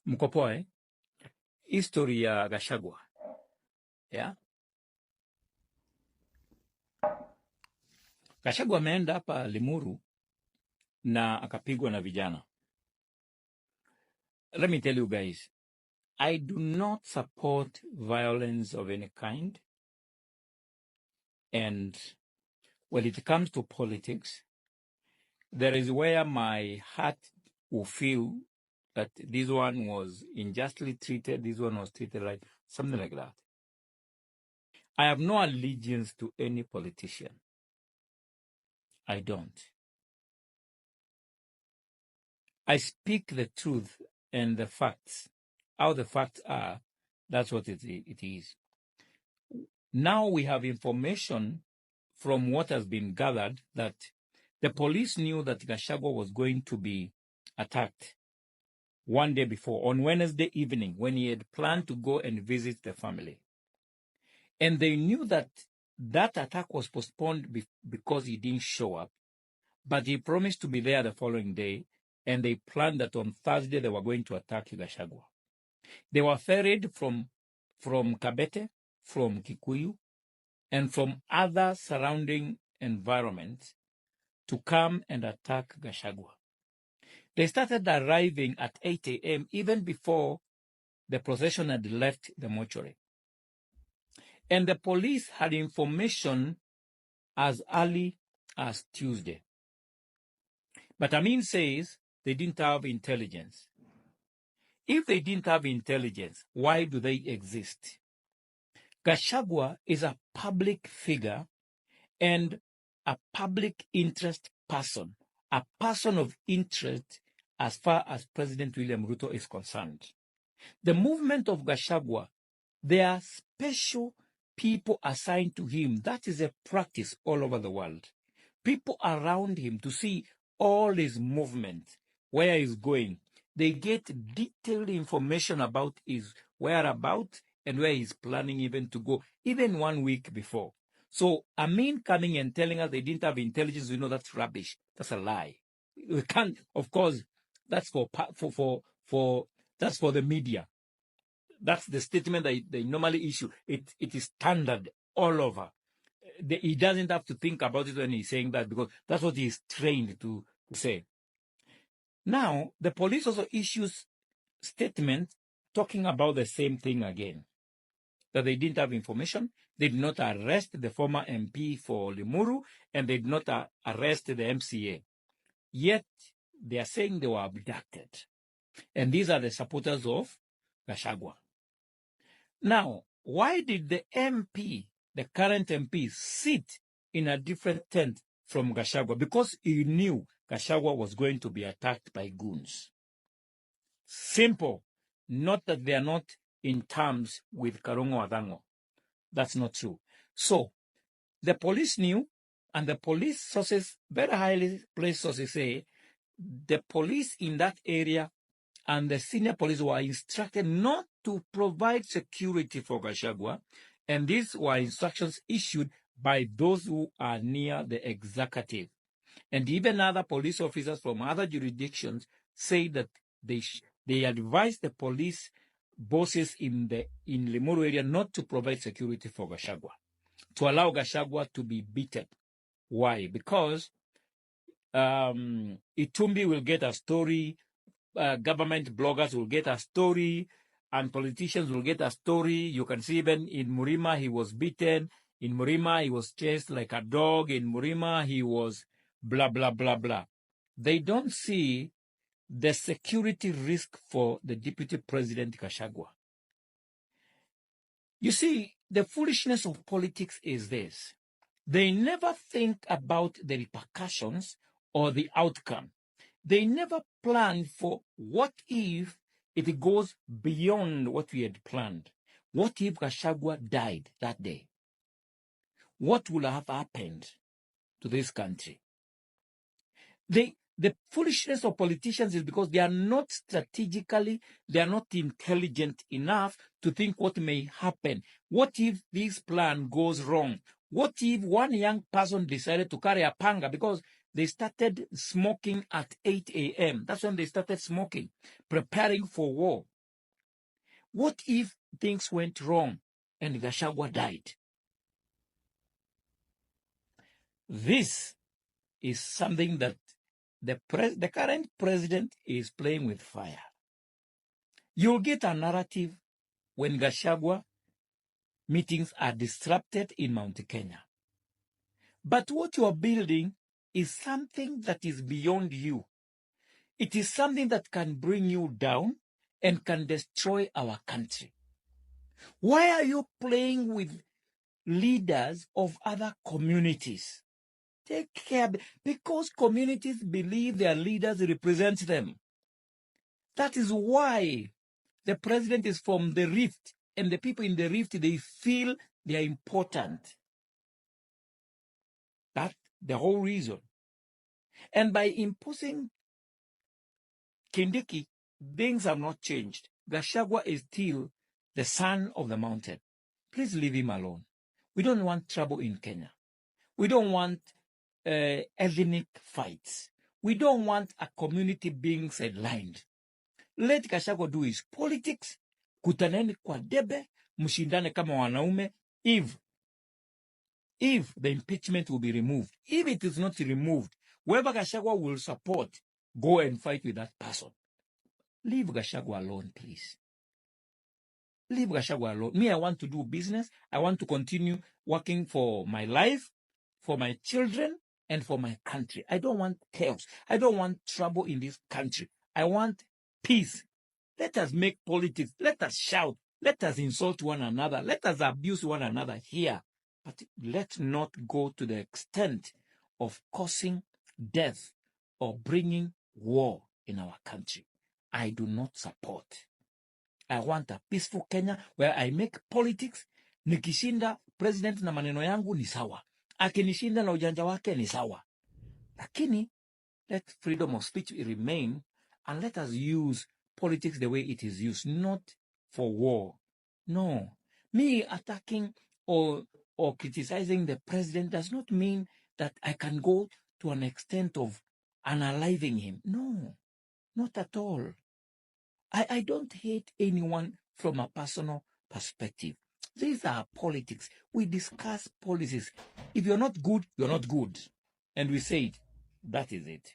Mkopoe, history ya Gachagua. Yeah? Gachagua ameenda hapa Limuru na akapigwa na vijana. Let me tell you guys, I do not support violence of any kind. And when it comes to politics, there is where my heart will feel that this one was unjustly treated, this one was treated right, something like that. I have no allegiance to any politician. I don't. I speak the truth and the facts. How the facts are, that's what it is. Now we have information from what has been gathered that the police knew that Gachagua was going to be attacked one day before, on Wednesday evening, when he had planned to go and visit the family. And they knew that that attack was postponed because he didn't show up, but he promised to be there the following day, and they planned that on Thursday they were going to attack Gachagua. They were ferried from Kabete, from Kikuyu, and from other surrounding environments to come and attack Gachagua. They started arriving at 8 a.m. even before the procession had left the mortuary. And the police had information as early as Tuesday. But Amin says they didn't have intelligence. If they didn't have intelligence, why do they exist? Gachagua is a public figure and a public interest person, a person of interest as far as President William Ruto is concerned. The movement of Gachagua, there are special people assigned to him. That is a practice all over the world. People around him to see all his movement, where he's going. They get detailed information about his whereabouts and where he's planning even to go, even 1 week before. So Amin coming and telling us they didn't have intelligence, we know that's rubbish. That's a lie. We can't, of course, that's for that's for the media. That's the statement that they normally issue. It is standard all over. He doesn't have to think about it when he's saying that, because that's what he's trained to say. Now, the police also issues statement talking about the same thing again, that they didn't have information, they did not arrest the former MP for Limuru, and they did not arrest the MCA. Yet, they are saying they were abducted. And these are the supporters of Gachagua. Now, why did the MP, the current MP, sit in a different tent from Gachagua? Because he knew Gachagua was going to be attacked by goons. Simple. Not that they are not in terms with Karongo Adango. That's not true. So, the police knew, and the police sources, very highly placed sources say, the police in that area and the senior police were instructed not to provide security for Gachagua, and these were instructions issued by those who are near the executive. And even other police officers from other jurisdictions say that they advised the police bosses in Limuru area not to provide security for Gachagua, to allow Gachagua to be beaten. Why? Because Itumbi will get a story, government bloggers will get a story, and politicians will get a story. You can see even in Murima, he was beaten. In Murima, he was chased like a dog. In Murima, he was blah, blah, blah, blah. They don't see the security risk for the Deputy President Gachagua. You see, the foolishness of politics is this. They never think about the repercussions or the outcome. They never plan for what if it goes beyond what we had planned. What if Gachagua died that day? What would have happened to this country? The foolishness of politicians is because they are not strategically, they are not intelligent enough to think what may happen. What if this plan goes wrong? What if one young person decided to carry a panga because they started smoking at 8 a.m.? That's when they started smoking, preparing for war. What if things went wrong and Gachagua died? This is something that the current president is playing with fire. You'll get a narrative when Gachagua meetings are disrupted in Mount Kenya. But what you are building is something that is beyond you. It is something that can bring you down and can destroy our country. Why are you playing with leaders of other communities? Take care, because communities believe their leaders represent them. That is why the president is from the Rift, and the people in the Rift, they feel they are important. That's the whole reason. And by imposing Kindiki, things have not changed. Gachagua is still the son of the mountain. Please leave him alone. We don't want trouble in Kenya. We don't want ethnic fights. We don't want a community being sidelined. Let Gachagua do his politics. Kutaneni kwa debe, mshindane kama wanaume. If the impeachment will be removed, if it is not removed, whoever Gachagua will support, go and fight with that person. Leave Gachagua alone, please. Leave Gachagua alone. Me, I want to do business. I want to continue working for my life, for my children, and for my country. I don't want chaos. I don't want trouble in this country. I want peace. Let us make politics. Let us shout. Let us insult one another. Let us abuse one another here. But let's not go to the extent of causing death or bringing war in our country. I do not support. I want a peaceful Kenya where I make politics. Nikishinda president na maneno yangu ni sawa. Akinishinda na ujanja wake ni sawa. Lakini, let freedom of speech remain, and let us use politics the way it is used, not for war. No. Me attacking or criticizing the president does not mean that I can go to an extent of unaliving him. No, not at all. I don't hate anyone from a personal perspective. These are politics. We discuss policies. If you're not good, you're not good. And we say it. That is it.